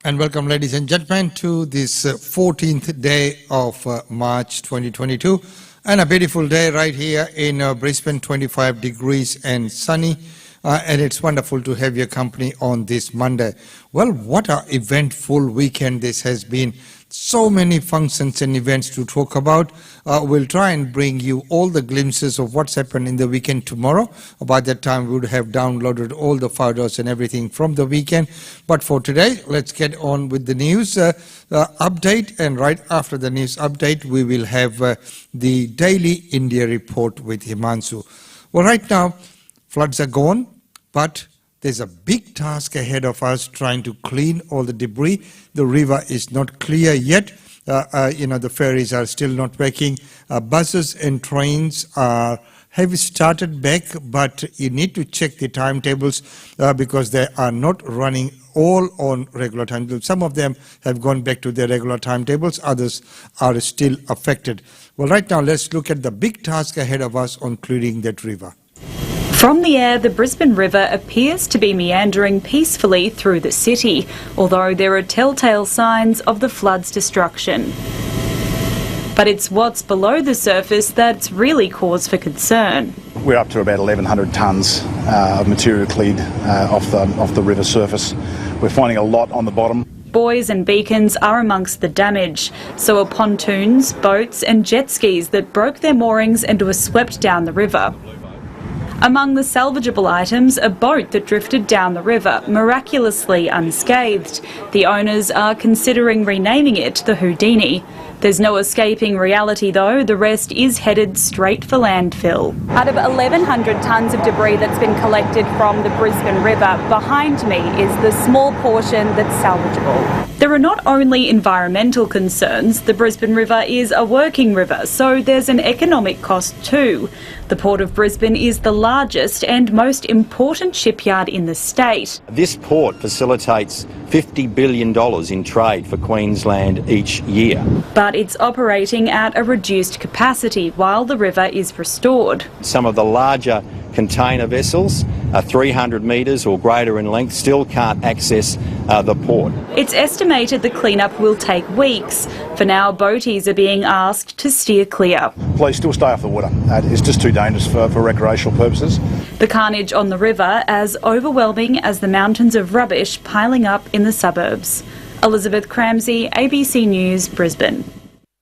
And welcome, ladies and gentlemen, to this 14th day of March 2022, and a beautiful day right here in Brisbane, 25 degrees and sunny, and it's wonderful to have your company on this Monday. Well, what an eventful weekend this has been. So many functions and events to talk about. We'll try and bring you all the glimpses of what's happened in the weekend tomorrow. By that time, we would have downloaded all the photos and everything from the weekend. But for today, let's get on with the news update. And right after the news update, we will have the daily India report with Himanshu. Well, right now, floods are gone, but there's a big task ahead of us trying to clean all the debris. The river is not clear yet. The ferries are still not working. Buses and trains have started back, but you need to check the timetables because they are not running all on regular timetables. Some of them have gone back to their regular timetables. Others are still affected. Well, right now, let's look at the big task ahead of us on clearing that river. From the air, the Brisbane River appears to be meandering peacefully through the city, although there are telltale signs of the flood's destruction. But it's what's below the surface that's really cause for concern. We're up to about 1,100 tonnes of material cleared off the river surface. We're finding a lot on the bottom. Buoys and beacons are amongst the damage. So are pontoons, boats and jet skis that broke their moorings and were swept down the river. Among the salvageable items, a boat that drifted down the river, miraculously unscathed. The owners are considering renaming it the Houdini. There's no escaping reality though, the rest is headed straight for landfill. Out of 1,100 tonnes of debris that's been collected from the Brisbane River, behind me is the small portion that's salvageable. There are not only environmental concerns, the Brisbane River is a working river, so there's an economic cost too. The Port of Brisbane is the largest and most important shipyard in the state. This port facilitates $50 billion in trade for Queensland each year. But it's operating at a reduced capacity while the river is restored. Some of the larger container vessels, 300 metres or greater in length, still can't access the port. It's estimated the clean-up will take weeks. For now, boaties are being asked to steer clear. Please still stay off the water. It's just too dangerous for recreational purposes. The carnage on the river as overwhelming as the mountains of rubbish piling up in the suburbs. Elizabeth Cramsey, ABC News, Brisbane.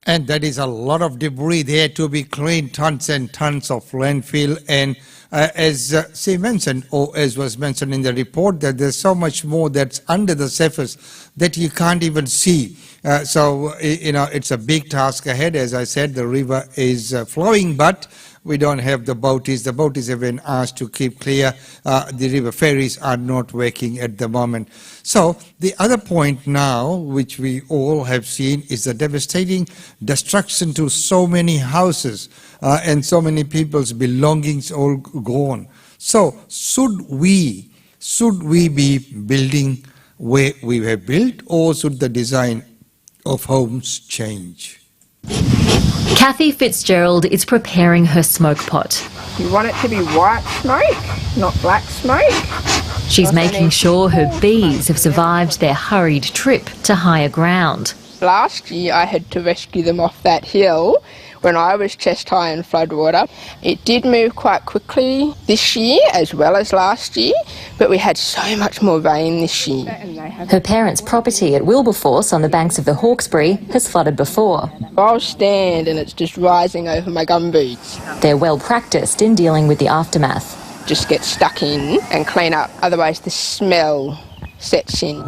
And that is a lot of debris there to be cleaned, tons and tons of landfill. And as she mentioned, or as was mentioned in the report, that there's so much more that's under the surface that you can't even see. It's a big task ahead. As I said, the river is flowing, but we don't have the boaties. The boaties have been asked to keep clear. The river ferries are not working at the moment. So the other point now, which we all have seen, is the devastating destruction to so many houses and so many people's belongings all gone. So should we be building where we have built, or should the design of homes change? Kathy Fitzgerald is preparing her smoke pot. You want it to be white smoke, not black smoke. She's making sure her bees have survived their hurried trip to higher ground. Last year I had to rescue them off that hill when I was chest high in floodwater. It did move quite quickly this year as well as last year, but we had so much more rain this year. Her parents' property at Wilberforce on the banks of the Hawkesbury has flooded before. I'll stand and it's just rising over my gumboots. They're well practiced in dealing with the aftermath. Just get stuck in and clean up, otherwise the smell sets in.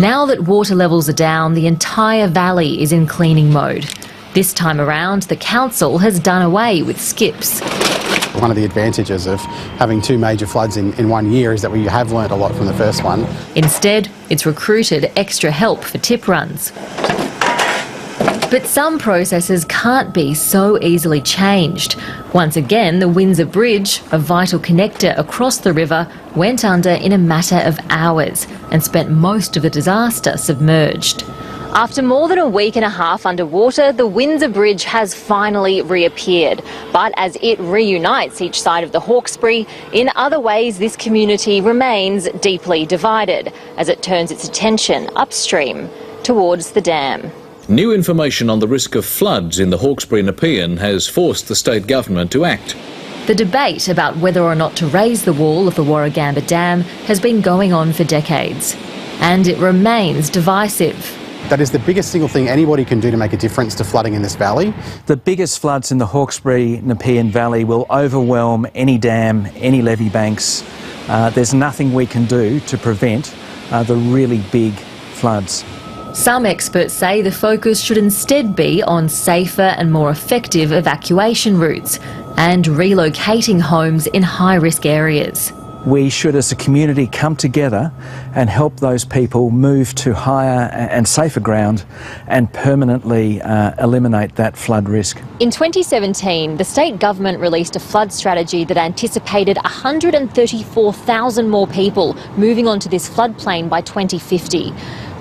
Now that water levels are down, the entire valley is in cleaning mode. This time around, the council has done away with skips. One of the advantages of having two major floods in 1 year is that we have learnt a lot from the first one. Instead, it's recruited extra help for tip runs. But some processes can't be so easily changed. Once again, the Windsor Bridge, a vital connector across the river, went under in a matter of hours and spent most of the disaster submerged. After more than a week and a half underwater, the Windsor Bridge has finally reappeared. But as it reunites each side of the Hawkesbury, in other ways this community remains deeply divided as it turns its attention upstream towards the dam. New information on the risk of floods in the Hawkesbury Nepean has forced the state government to act. The debate about whether or not to raise the wall of the Warragamba Dam has been going on for decades, and it remains divisive. That is the biggest single thing anybody can do to make a difference to flooding in this valley. The biggest floods in the Hawkesbury Nepean Valley will overwhelm any dam, any levee banks. There's nothing we can do to prevent the really big floods. Some experts say the focus should instead be on safer and more effective evacuation routes and relocating homes in high-risk areas. We should, as a community, come together and help those people move to higher and safer ground and permanently eliminate that flood risk. In 2017, the state government released a flood strategy that anticipated 134,000 more people moving onto this floodplain by 2050.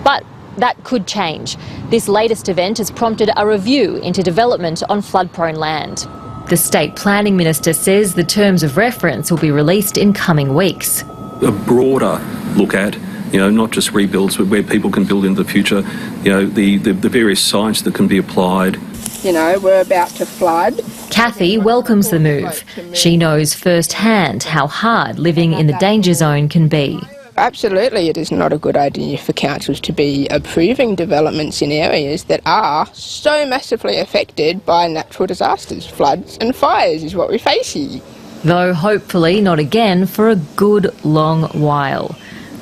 But that could change. This latest event has prompted a review into development on flood-prone land. The State Planning Minister says the terms of reference will be released in coming weeks. A broader look at, not just rebuilds, but where people can build in the future, the various science that can be applied. We're about to flood. Kathy welcomes the move. She knows firsthand how hard living in the danger zone can be. Absolutely, it is not a good idea for councils to be approving developments in areas that are so massively affected by natural disasters. Floods and fires is what we face here. Though hopefully not again for a good long while.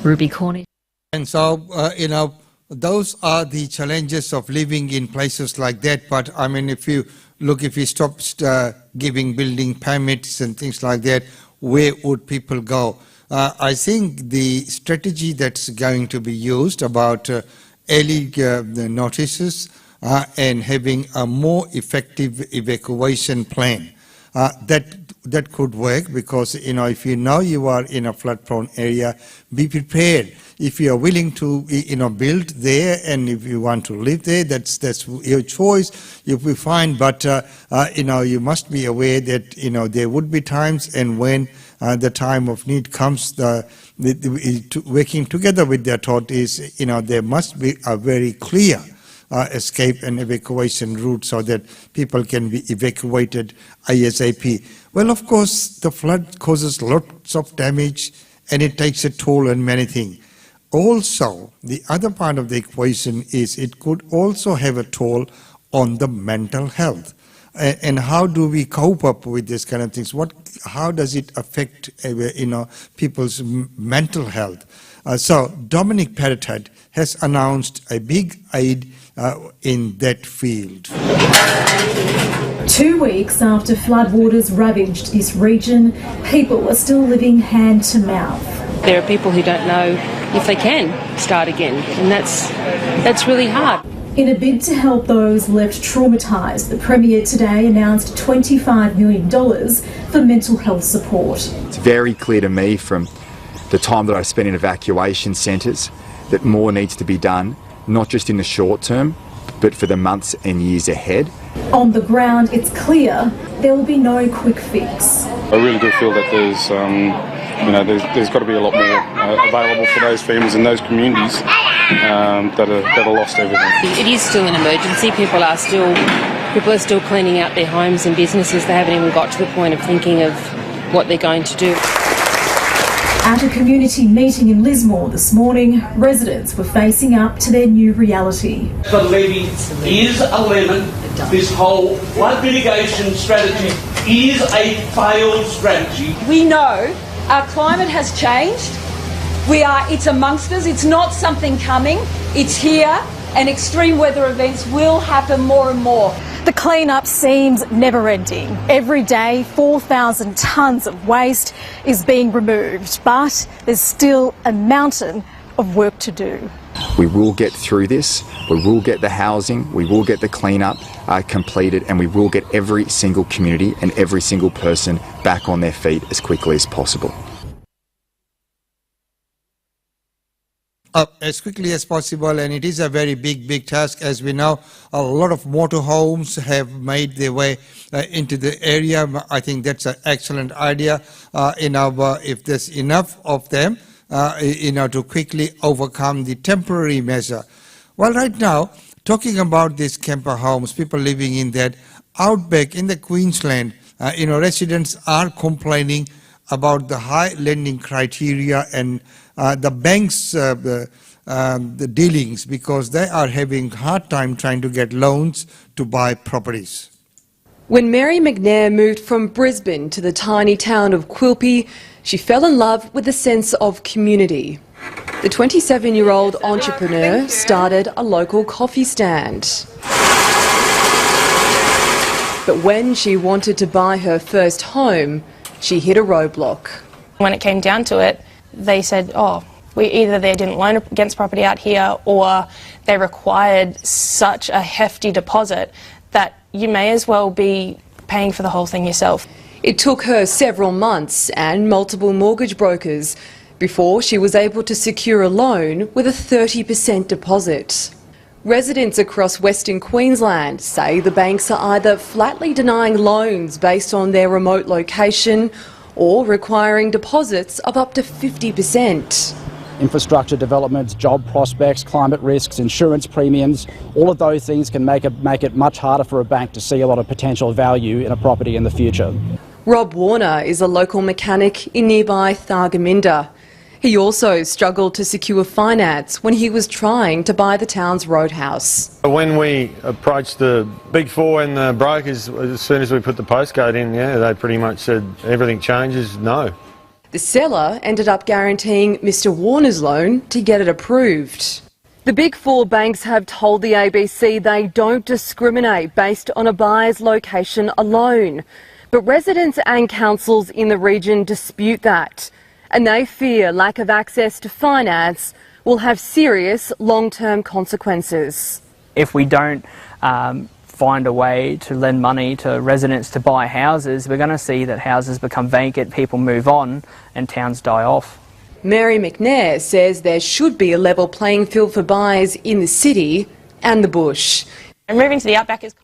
Ruby Cornish. And so, those are the challenges of living in places like that. But I mean, if you stop giving building permits and things like that, where would people go? I think the strategy that's going to be used about early notices and having a more effective evacuation plan, that could work, because if you are in a flood-prone area, be prepared. If you are willing to build there, and if you want to live there, that's your choice. You'll be fine. But you must be aware that there would be times, and when the time of need comes, working together with their thought is there must be a very clear escape and evacuation route so that people can be evacuated ASAP. Well, of course, the flood causes lots of damage and it takes a toll on many things. Also, the other part of the equation is it could also have a toll on the mental health. And how do we cope up with this kind of things? How does it affect people's mental health? So Dominic Perrottet has announced a big aid in that field. 2 weeks after floodwaters ravaged this region, people are still living hand to mouth. There are people who don't know if they can start again, and that's really hard. In a bid to help those left traumatised, the Premier today announced $25 million for mental health support. It's very clear to me from the time that I spent in evacuation centres that more needs to be done, not just in the short term, but for the months and years ahead. On the ground, it's clear there will be no quick fix. I really do feel that there's got to be a lot more available for those families and those communities that are lost everything. It is still an emergency. People are still cleaning out their homes and businesses. They haven't even got to the point of thinking of what they're going to do. At a community meeting in Lismore this morning, residents were facing up to their new reality. The levy is a lemon. This whole flood mitigation strategy is a failed strategy. We know our climate has changed. It's amongst us. It's not something coming. It's here, and extreme weather events will happen more and more. The clean-up seems never-ending. Every day, 4,000 tonnes of waste is being removed, but there's still a mountain of work to do. We will get through this. We will get the housing. We will get the clean-up completed, and we will get every single community and every single person back on their feet as quickly as possible. up as quickly as possible, and it is a very big task. As we know, a lot of motorhomes have made their way into the area. I think that's an excellent idea. If there's enough of them, to quickly overcome the temporary measure. Well, right now, talking about these camper homes, people living in that outback in the Queensland, residents are complaining about the high lending criteria and the banks, the dealings, because they are having hard time trying to get loans to buy properties. When Mary McNair moved from Brisbane to the tiny town of Quilpie, she fell in love with a sense of community. The 27-year-old entrepreneur started a local coffee stand. But when she wanted to buy her first home, she hit a roadblock. When it came down to it, they said, either they didn't loan against property out here, or they required such a hefty deposit that you may as well be paying for the whole thing yourself. It took her several months and multiple mortgage brokers before she was able to secure a loan with a 30% deposit. Residents across Western Queensland say the banks are either flatly denying loans based on their remote location or requiring deposits of up to 50%. Infrastructure developments, job prospects, climate risks, insurance premiums, all of those things can make it much harder for a bank to see a lot of potential value in a property in the future. Rob Warner is a local mechanic in nearby Thargomindah. He also struggled to secure finance when he was trying to buy the town's roadhouse. When we approached the Big Four and the brokers, as soon as we put the postcode in, they pretty much said everything changes, no. The seller ended up guaranteeing Mr. Warner's loan to get it approved. The Big Four banks have told the ABC they don't discriminate based on a buyer's location alone. But residents and councils in the region dispute that, and they fear lack of access to finance will have serious long-term consequences. If we don't find a way to lend money to residents to buy houses, we're going to see that houses become vacant, people move on and towns die off. Mary McNair says there should be a level playing field for buyers in the city and the bush. And moving to the outback is...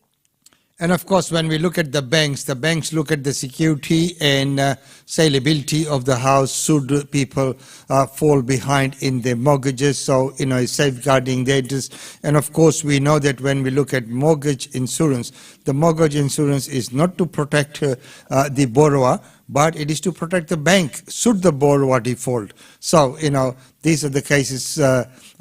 And of course, when we look at the banks look at the security and saleability of the house should people fall behind in their mortgages. So, safeguarding that. And of course, we know that when we look at mortgage insurance, the mortgage insurance is not to protect the borrower, but it is to protect the bank should the borrower default. So, these are the cases.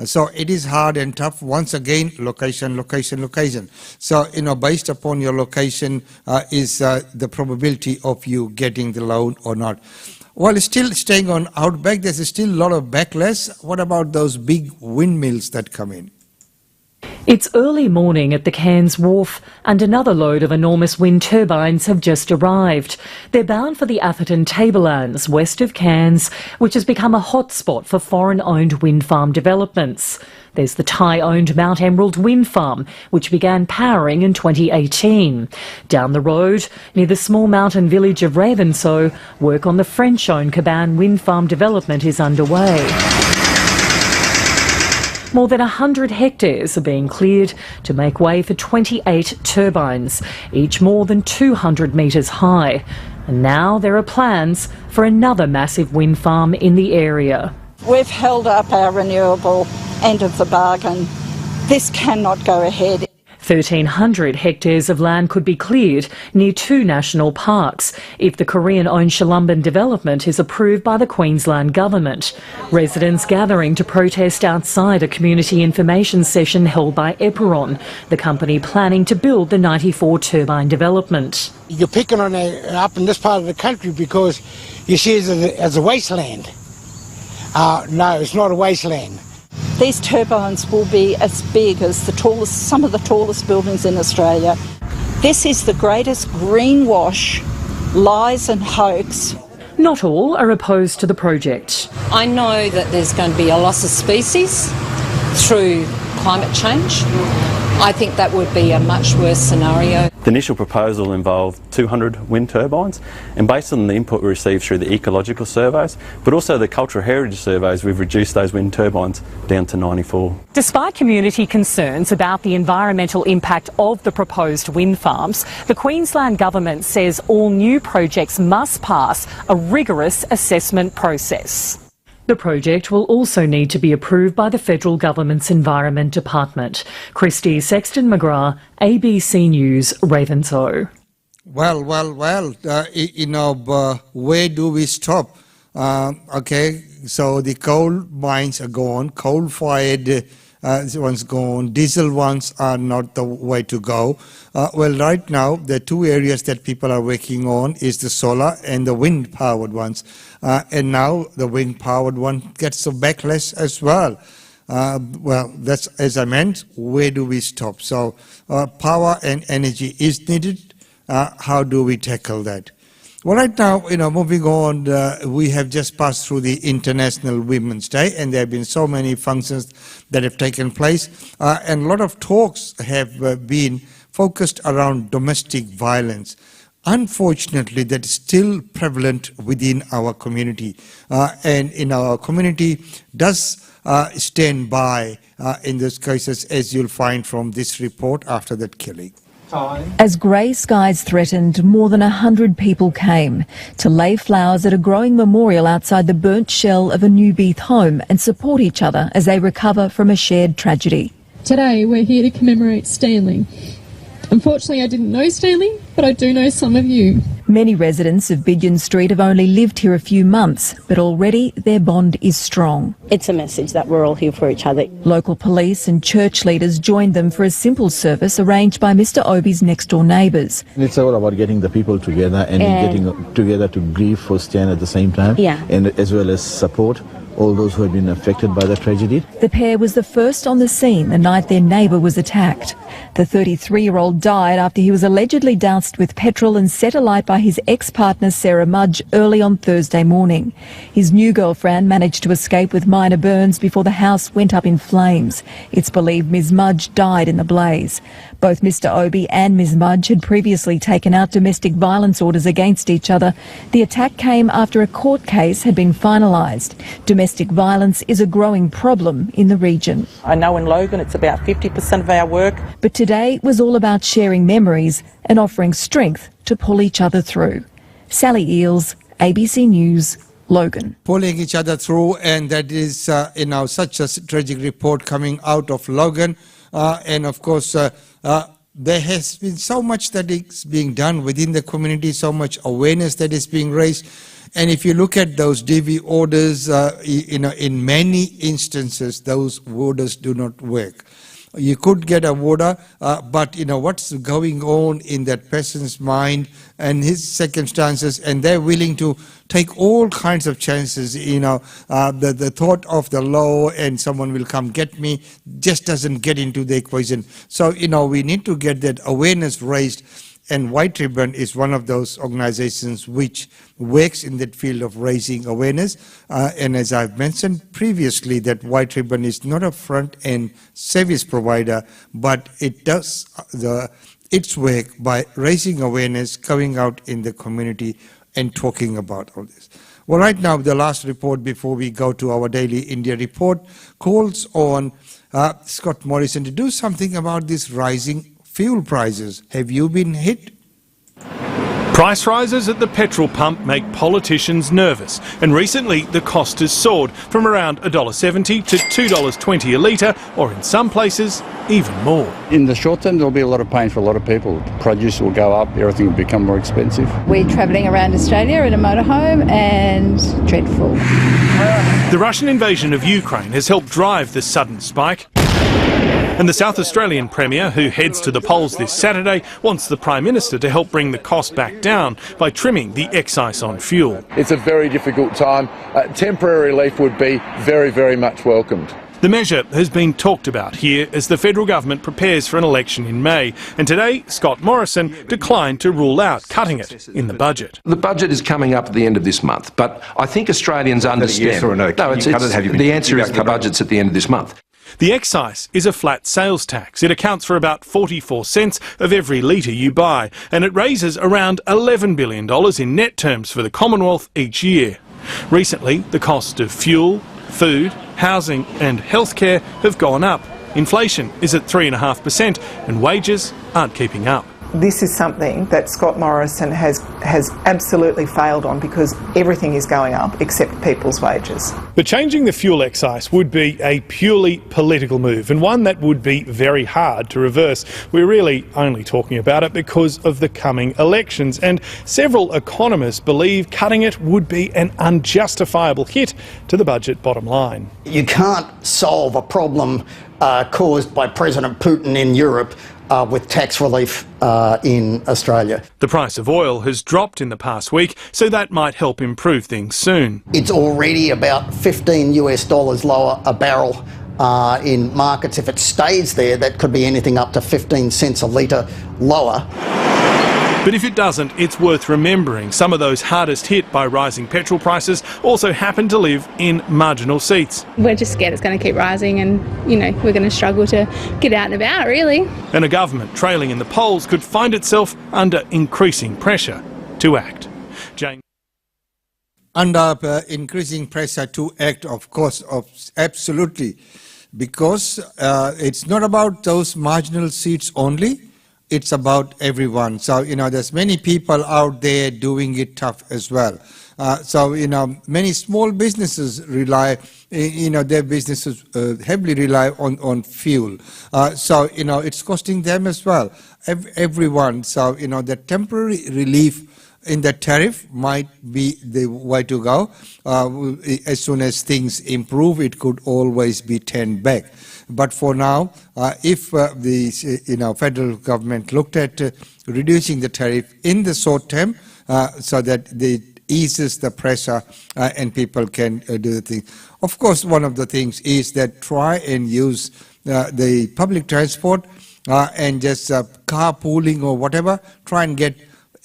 So it is hard and tough. Once again, location. So, based upon your location is the probability of you getting the loan or not. Well, still staying on outback, there's still a lot of backlash. What about those big windmills that come in? It's early morning at the Cairns Wharf and another load of enormous wind turbines have just arrived. They're bound for the Atherton Tablelands, west of Cairns, which has become a hotspot for foreign-owned wind farm developments. There's the Thai-owned Mount Emerald Wind Farm, which began powering in 2018. Down the road, near the small mountain village of Ravenshoe, work on the French-owned Caban Wind Farm development is underway. More than 100 hectares are being cleared to make way for 28 turbines, each more than 200 metres high. And now there are plans for another massive wind farm in the area. We've held up our renewable end of the bargain. This cannot go ahead. 1,300 hectares of land could be cleared near 2 national parks if the Korean-owned Shulumban development is approved by the Queensland Government. Residents gathering to protest outside a community information session held by Eperon, the company planning to build the 94 turbine development. You're picking on up in this part of the country because you see it as a wasteland. No, it's not a wasteland. These turbines will be as big as some of the tallest buildings in Australia. This is the greatest greenwash, lies and hoax. Not all are opposed to the project. I know that there's going to be a loss of species through climate change. I think that would be a much worse scenario. The initial proposal involved 200 wind turbines, and based on the input we received through the ecological surveys, but also the cultural heritage surveys, we've reduced those wind turbines down to 94. Despite community concerns about the environmental impact of the proposed wind farms, the Queensland Government says all new projects must pass a rigorous assessment process. The project will also need to be approved by the Federal Government's Environment Department. Christy Sexton-McGrath, ABC News, Ravenshoe. Well, where do we stop? Okay, so the coal mines are gone, coal-fired ones gone, diesel ones are not the way to go. Well, right now, the two areas that people are working on is the solar and the wind-powered ones. And now the wind-powered one gets a backlash as well. Well, that's, as I meant, where do we stop? So power and energy is needed. How do we tackle that? Well, right now, moving on, we have just passed through the International Women's Day, and there have been so many functions that have taken place, and a lot of talks have been focused around domestic violence. Unfortunately, that is still prevalent within our community, and in our community does stand by in those cases, as you'll find from this report after that killing. As grey skies threatened, more than 100 people came to lay flowers at a growing memorial outside the burnt shell of a Newbeath home and support each other as they recover from a shared tragedy. Today we're here to commemorate Stanley. Unfortunately, I didn't know Stanley, but I do know some of you. Many residents of Bidyon Street have only lived here a few months, but already their bond is strong. It's a message that we're all here for each other. Local police and church leaders joined them for a simple service arranged by Mr Obi's next-door neighbours. It's all about getting the people together and getting together to grieve for Stan at the same time, and as well as support all those who have been affected by the tragedy. The pair was the first on the scene the night their neighbour was attacked. The 33-year-old died after he was allegedly doused with petrol and set alight by his ex-partner Sarah Mudge early on Thursday morning. His new girlfriend managed to escape with minor burns before the house went up in flames. It's believed Ms Mudge died in the blaze. Both Mr Obi and Ms Mudge had previously taken out domestic violence orders against each other. The attack came after a court case had been finalised. Domestic violence is a growing problem in the region. I know in Logan it's about 50% of our work. But today was all about sharing memories and offering strength to pull each other through. Sally Eales, ABC News, Logan. Pulling each other through, and that is such a tragic report coming out of Logan. And of course, there has been so much that is being done within the community, so much awareness that is being raised. And if you look at those DV orders, in many instances, those orders do not work. You could get a order, but what's going on in that person's mind and his circumstances, and they're willing to take all kinds of chances. The thought of the law and someone will come get me just doesn't get into the equation. So we need to get that awareness raised. And White Ribbon is one of those organizations which works in that field of raising awareness. And as I've mentioned previously, that White Ribbon is not a front-end service provider, but it does its work by raising awareness, coming out in the community and talking about all this. Well, right now, the last report before we go to our daily India report calls on Scott Morrison to do something about this rising fuel prices. Have you been hit? Price rises at the petrol pump make politicians nervous, and recently the cost has soared from around $1.70 to $2.20 a litre, or in some places even more. In the short term, there'll be a lot of pain for a lot of people. Produce will go up, everything will become more expensive. We're travelling around Australia in a motorhome, and dreadful. The Russian invasion of Ukraine has helped drive the sudden spike. And the South Australian Premier, who heads to the polls this Saturday, wants the Prime Minister to help bring the cost back down by trimming the excise on fuel. It's a very difficult time. Temporary relief would be very, very much welcomed. The measure has been talked about here as the federal government prepares for an election in May. And today, Scott Morrison declined to rule out cutting it in the budget. The budget is coming up at the end of this month, but I think Australians understand. Yes or no? No, the answer is the budget's at the end of this month. The excise is a flat sales tax. It accounts for about 44 cents of every litre you buy, and it raises around $11 billion in net terms for the Commonwealth each year. Recently, the cost of fuel, food, housing and healthcare have gone up. Inflation is at 3.5% and wages aren't keeping up. This is something that Scott Morrison has absolutely failed on, because everything is going up except people's wages. But changing the fuel excise would be a purely political move, and one that would be very hard to reverse. We're really only talking about it because of the coming elections, and several economists believe cutting it would be an unjustifiable hit to the budget bottom line. You can't solve a problem caused by President Putin in Europe with tax relief in Australia. The price of oil has dropped in the past week, so that might help improve things soon. It's already about $15 lower a barrel in markets. If it stays there, that could be anything up to 15 cents a litre lower. But if it doesn't, it's worth remembering some of those hardest hit by rising petrol prices also happen to live in marginal seats. We're just scared it's going to keep rising and, we're going to struggle to get out and about, really. And a government trailing in the polls could find itself under increasing pressure to act. Jane. Under increasing pressure to act, of course, absolutely, because it's not about those marginal seats only. It's about everyone. So, there's many people out there doing it tough as well. Many small businesses rely, their businesses heavily rely on fuel. It's costing them as well, everyone. So, the temporary relief in the tariff might be the way to go. As soon as things improve, it could always be turned back. But for now, if the federal government looked at reducing the tariff in the short term, so that it eases the pressure and people can do the thing. Of course, one of the things is that try and use the public transport and just carpooling or whatever. Try and get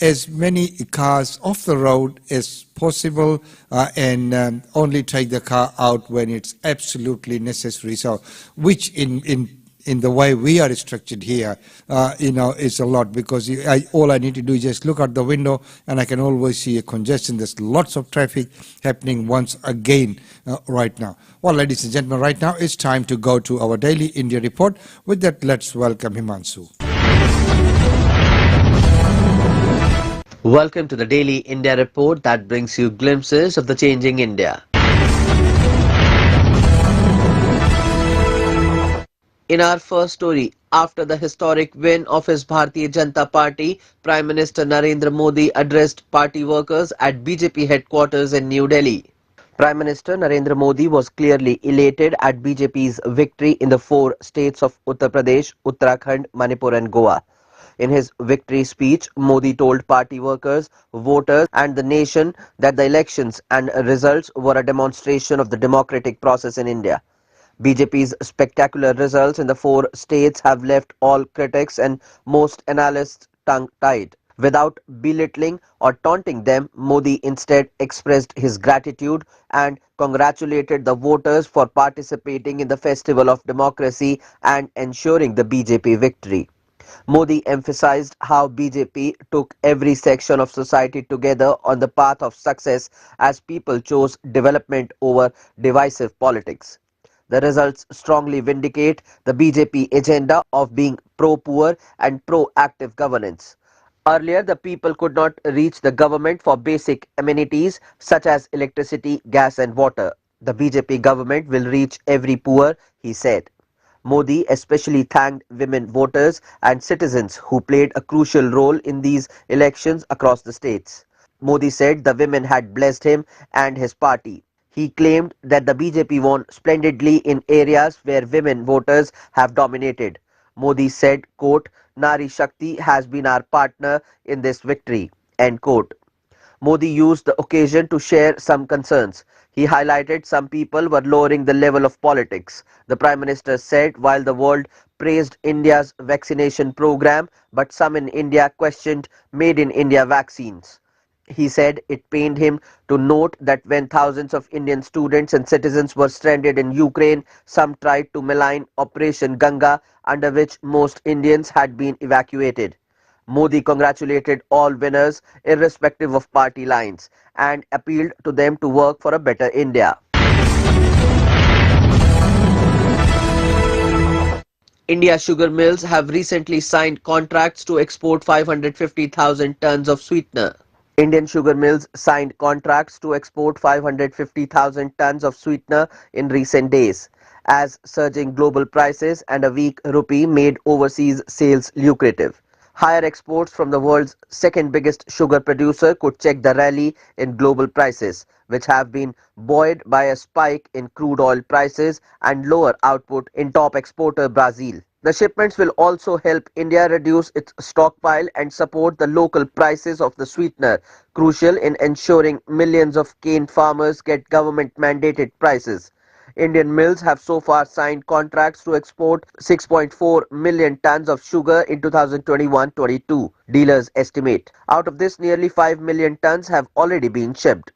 as many cars off the road as possible and only take the car out when it's absolutely necessary. So, which in the way we are structured here, is a lot, because all I need to do is just look out the window and I can always see a congestion. There's lots of traffic happening once again right now. Well, ladies and gentlemen, right now it's time to go to our daily India report. With that, let's welcome Himanshu. Welcome to the Daily India Report that brings you glimpses of the changing India. In our first story, after the historic win of his Bharatiya Janata Party, Prime Minister Narendra Modi addressed party workers at BJP headquarters in New Delhi. Prime Minister Narendra Modi was clearly elated at BJP's victory in the 4 states of Uttar Pradesh, Uttarakhand, Manipur and Goa. In his victory speech, Modi told party workers, voters and the nation that the elections and results were a demonstration of the democratic process in India. BJP's spectacular results in the 4 states have left all critics and most analysts tongue-tied. Without belittling or taunting them, Modi instead expressed his gratitude and congratulated the voters for participating in the festival of democracy and ensuring the BJP victory. Modi emphasized how BJP took every section of society together on the path of success as people chose development over divisive politics. The results strongly vindicate the BJP agenda of being pro-poor and pro-active governance. Earlier, the people could not reach the government for basic amenities such as electricity, gas and water. The BJP government will reach every poor, he said. Modi especially thanked women voters and citizens who played a crucial role in these elections across the states. Modi said the women had blessed him and his party. He claimed that the BJP won splendidly in areas where women voters have dominated. Modi said, quote, Nari Shakti has been our partner in this victory, end quote. Modi used the occasion to share some concerns. He highlighted some people were lowering the level of politics. The Prime Minister said while the world praised India's vaccination program, but some in India questioned Made in India vaccines. He said it pained him to note that when thousands of Indian students and citizens were stranded in Ukraine, some tried to malign Operation Ganga, under which most Indians had been evacuated. Modi congratulated all winners, irrespective of party lines, and appealed to them to work for a better India. India's sugar mills have recently signed contracts to export 550,000 tons of sweetener. Indian sugar mills signed contracts to export 550,000 tons of sweetener in recent days, as surging global prices and a weak rupee made overseas sales lucrative. Higher exports from the world's second biggest sugar producer could check the rally in global prices, which have been buoyed by a spike in crude oil prices and lower output in top exporter Brazil. The shipments will also help India reduce its stockpile and support the local prices of the sweetener, crucial in ensuring millions of cane farmers get government-mandated prices. Indian mills have so far signed contracts to export 6.4 million tons of sugar in 2021-22, dealers estimate. Out of this, nearly 5 million tons have already been shipped.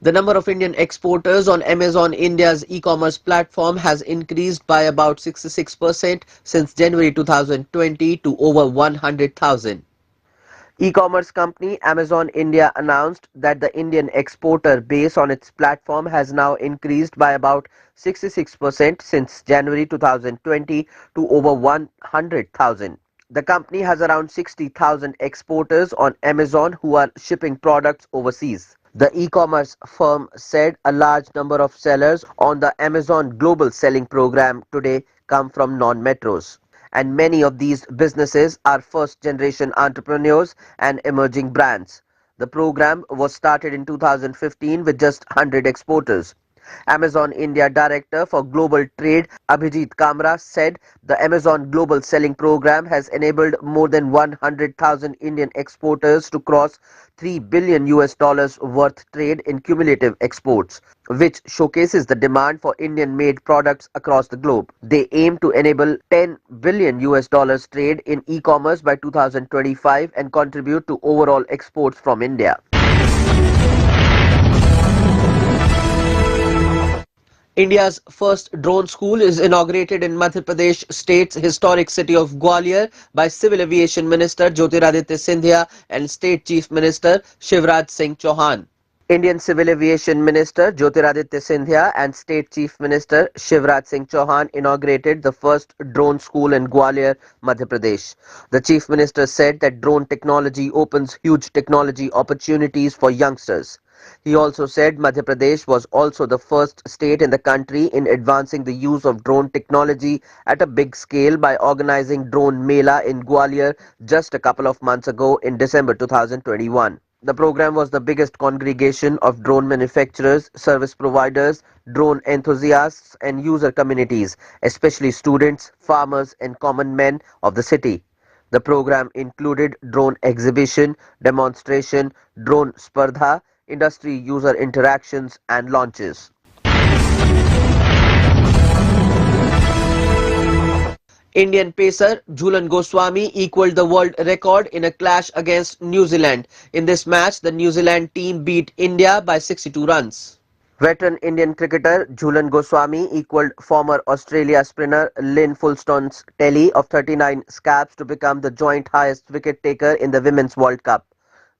The number of Indian exporters on Amazon India's e-commerce platform has increased by about 66% since January 2020 to over 100,000. E-commerce company Amazon India announced that the Indian exporter base on its platform has now increased by about 66% since January 2020 to over 100,000. The company has around 60,000 exporters on Amazon who are shipping products overseas. The e-commerce firm said a large number of sellers on the Amazon Global Selling Program today come from non-metros. And many of these businesses are first-generation entrepreneurs and emerging brands. The program was started in 2015 with just 100 exporters. Amazon India Director for Global Trade Abhijit Kamra said the Amazon Global Selling Program has enabled more than 100,000 Indian exporters to cross $3 billion worth trade in cumulative exports, which showcases the demand for Indian-made products across the globe. They aim to enable $10 billion trade in e-commerce by 2025 and contribute to overall exports from India. India's first drone school is inaugurated in Madhya Pradesh state's historic city of Gwalior by Civil Aviation Minister Jyotiraditya Scindia and State Chief Minister Shivraj Singh Chauhan. Indian Civil Aviation Minister Jyotiraditya Scindia and State Chief Minister Shivraj Singh Chauhan inaugurated the first drone school in Gwalior, Madhya Pradesh. The Chief Minister said that drone technology opens huge technology opportunities for youngsters. He also said Madhya Pradesh was also the first state in the country in advancing the use of drone technology at a big scale by organizing Drone Mela in Gwalior just a couple of months ago in December 2021. The program was the biggest congregation of drone manufacturers, service providers, drone enthusiasts and user communities, especially students, farmers and common men of the city. The program included drone exhibition, demonstration, drone spardha, industry user interactions and launches. Indian pacer Jhulan Goswami equalled the world record in a clash against New Zealand. In this match, the New Zealand team beat India by 62 runs. Veteran Indian cricketer Jhulan Goswami equalled former Australia spinner Lynn Fulston's tally of 39 scabs to become the joint highest wicket taker in the Women's World Cup.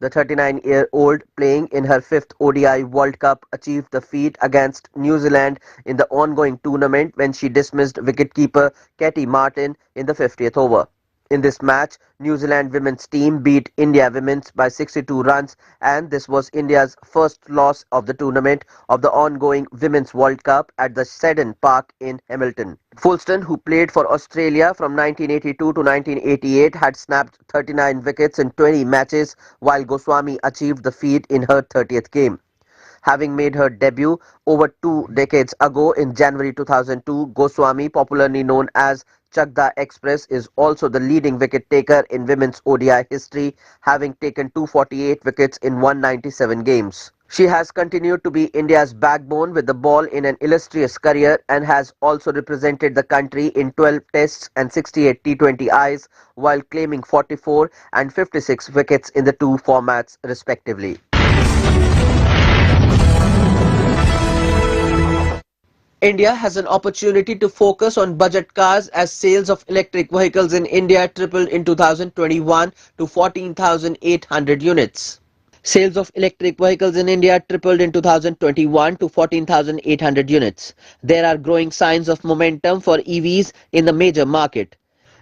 The 39-year-old, playing in her 5th ODI World Cup, achieved the feat against New Zealand in the ongoing tournament when she dismissed wicketkeeper Katie Martin in the 50th over. In this match, New Zealand women's team beat India women's by 62 runs, and this was India's first loss of the tournament of the ongoing Women's World Cup at the Seddon Park in Hamilton. Fulston, who played for Australia from 1982 to 1988, had snapped 39 wickets in 20 matches, while Goswami achieved the feat in her 30th game. Having made her debut over 2 decades ago in January 2002, Goswami, popularly known as Chakda Express, is also the leading wicket taker in women's ODI history, having taken 248 wickets in 197 games. She has continued to be India's backbone with the ball in an illustrious career and has also represented the country in 12 tests and 68 T20Is while claiming 44 and 56 wickets in the two formats respectively. India has an opportunity to focus on budget cars as sales of electric vehicles in India tripled in 2021 to 14,800 units. Sales of electric vehicles in India tripled in 2021 to 14,800 units. There are growing signs of momentum for EVs in the major market.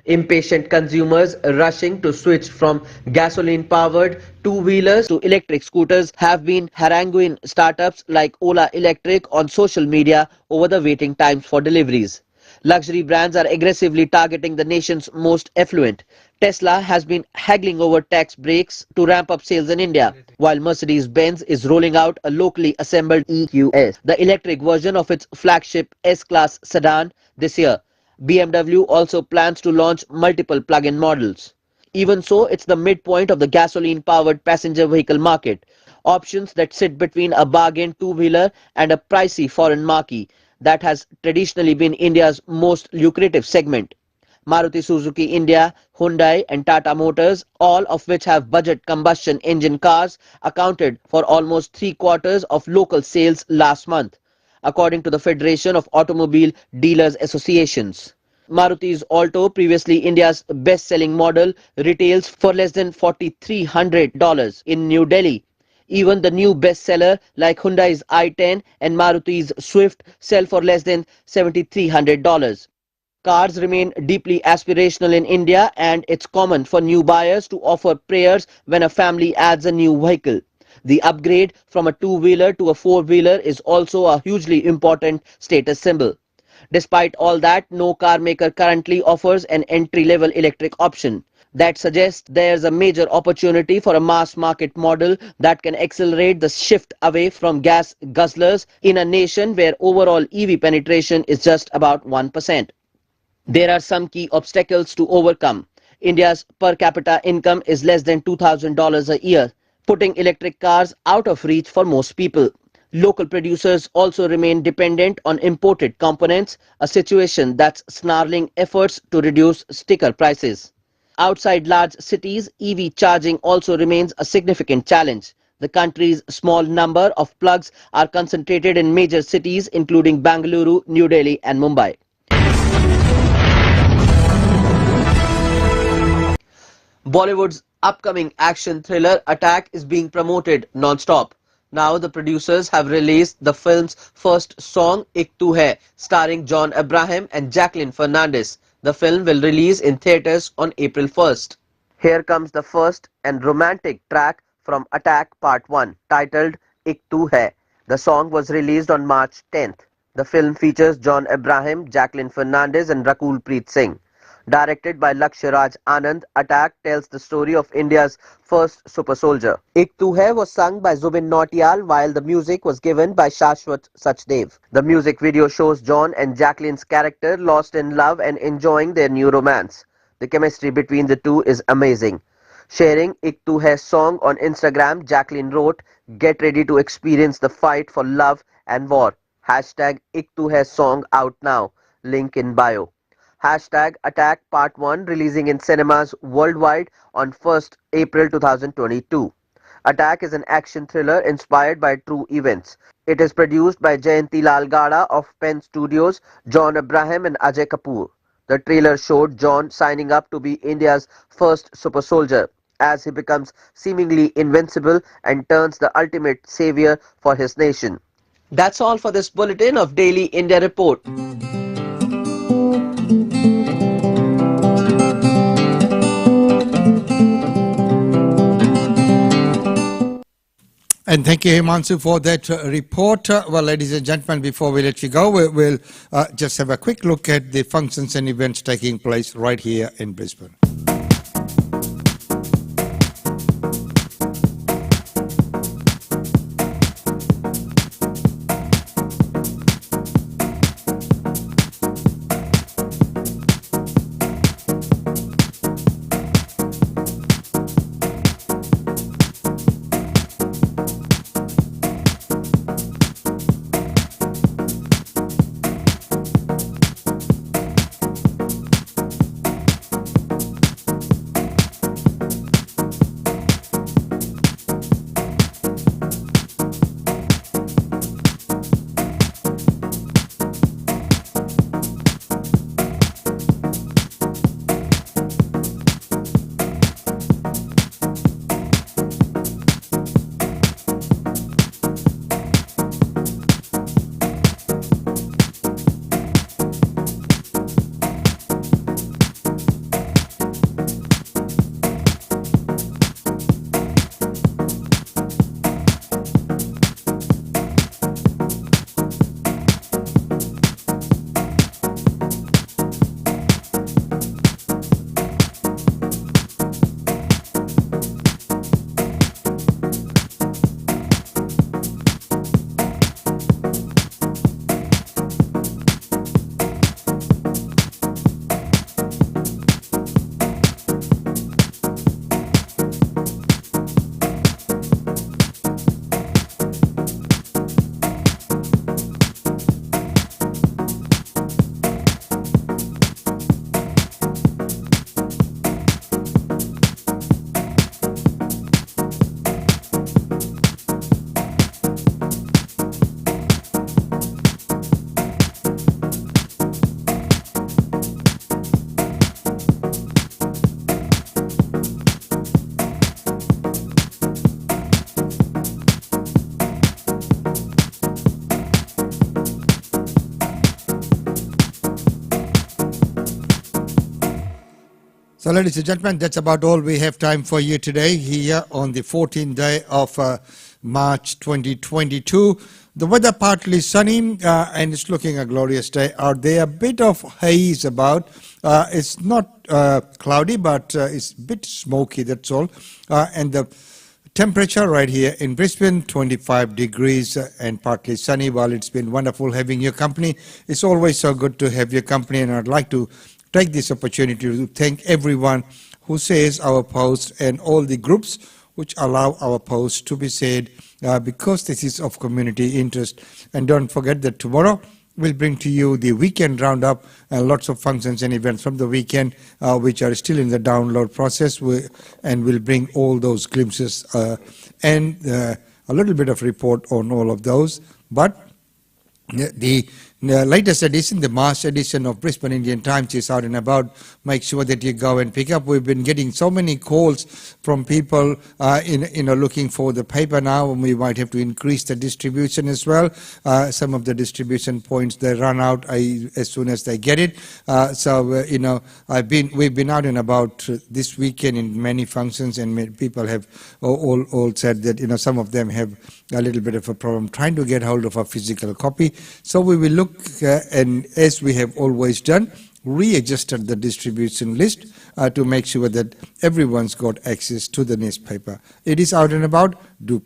Impatient consumers rushing to switch from gasoline-powered two-wheelers to electric scooters have been haranguing startups like Ola Electric on social media over the waiting times for deliveries. Luxury brands are aggressively targeting the nation's most affluent. Tesla has been haggling over tax breaks to ramp up sales in India, while Mercedes-Benz is rolling out a locally assembled EQS, the electric version of its flagship S-Class sedan, this year. BMW also plans to launch multiple plug-in models. Even so, it's the midpoint of the gasoline-powered passenger vehicle market. Options that sit between a bargain two-wheeler and a pricey foreign marquee that has traditionally been India's most lucrative segment. Maruti Suzuki India, Hyundai and Tata Motors, all of which have budget combustion engine cars, accounted for almost 3/4 of local sales last month, according to the Federation of Automobile Dealers Associations. Maruti's Alto, previously India's best-selling model, retails for less than $4,300 in New Delhi. Even the new bestseller like Hyundai's i10 and Maruti's Swift sell for less than $7,300. Cars remain deeply aspirational in India, and it's common for new buyers to offer prayers when a family adds a new vehicle. The upgrade from a two-wheeler to a four-wheeler is also a hugely important status symbol. Despite all that, no car maker currently offers an entry-level electric option. That suggests there's a major opportunity for a mass market model that can accelerate the shift away from gas guzzlers in a nation where overall EV penetration is just about 1%. There are some key obstacles to overcome. India's per capita income is less than $2,000 a year, putting electric cars out of reach for most people. Local producers also remain dependent on imported components, a situation that's snarling efforts to reduce sticker prices. Outside large cities, EV charging also remains a significant challenge. The country's small number of plugs are concentrated in major cities including Bengaluru, New Delhi and Mumbai. Bollywood's upcoming action thriller Attack is being promoted non-stop. Now the producers have released the film's first song, Ik Tu Hai, starring John Abraham and Jacqueline Fernandez. The film will release in theatres on April 1st. Here comes the first and romantic track from Attack Part 1, titled Ik Tu Hai. The song was released on March 10th. The film features John Abraham, Jacqueline Fernandez and Rakul Preet Singh. Directed by Lakshya Raj Anand, Attack tells the story of India's first super soldier. Ik Tu Hai was sung by Zubin Nautiyal while the music was given by Shashwat Sachdev. The music video shows John and Jacqueline's character lost in love and enjoying their new romance. The chemistry between the two is amazing. Sharing Ik Tu Hai song on Instagram, Jacqueline wrote, "Get ready to experience the fight for love and war. Hashtag Ik Tu Hai song out now. Link in bio." Hashtag Attack Part 1 releasing in cinemas worldwide on 1st April 2022. Attack is an action thriller inspired by true events. It is produced by Jayanti Lal Gada of Pen Studios, John Abraham and Ajay Kapoor. The trailer showed John signing up to be India's first super soldier as he becomes seemingly invincible and turns the ultimate savior for his nation. That's all for this bulletin of Daily India Report. And thank you, Himansu, for that report. Well, ladies and gentlemen, before we let you go, we'll just have a quick look at the functions and events taking place right here in Brisbane. So, ladies and gentlemen, that's about all we have time for you today here on the 14th day of March 2022. The weather partly sunny and it's looking a glorious day out there. A bit of haze about. It's not cloudy, but it's a bit smoky, that's all. And the temperature right here in Brisbane, 25 degrees and partly sunny. Well, it's been wonderful having your company. It's always so good to have your company, and I'd like to take this opportunity to thank everyone who shares our posts and all the groups which allow our posts to be shared because this is of community interest. And don't forget that tomorrow we'll bring to you the weekend roundup and lots of functions and events from the weekend which are still in the download process, and we'll bring all those glimpses and a little bit of report on all of those. But the latest edition, the March edition of Brisbane Indian Times is out and about. Make sure that you go and pick up. We've been getting so many calls from people looking for the paper now, and we might have to increase the distribution as well. Some of the distribution points, they run out as soon as they get it. We've been out and about this weekend in many functions, and people have all said that some of them have a little bit of a problem trying to get hold of a physical copy. So we will look and, as we have always done, readjusted the distribution list to make sure that everyone's got access to the newspaper. It is out and about. Do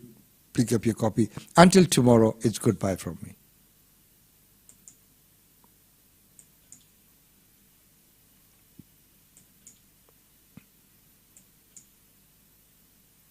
pick up your copy. Until tomorrow, it's goodbye from me.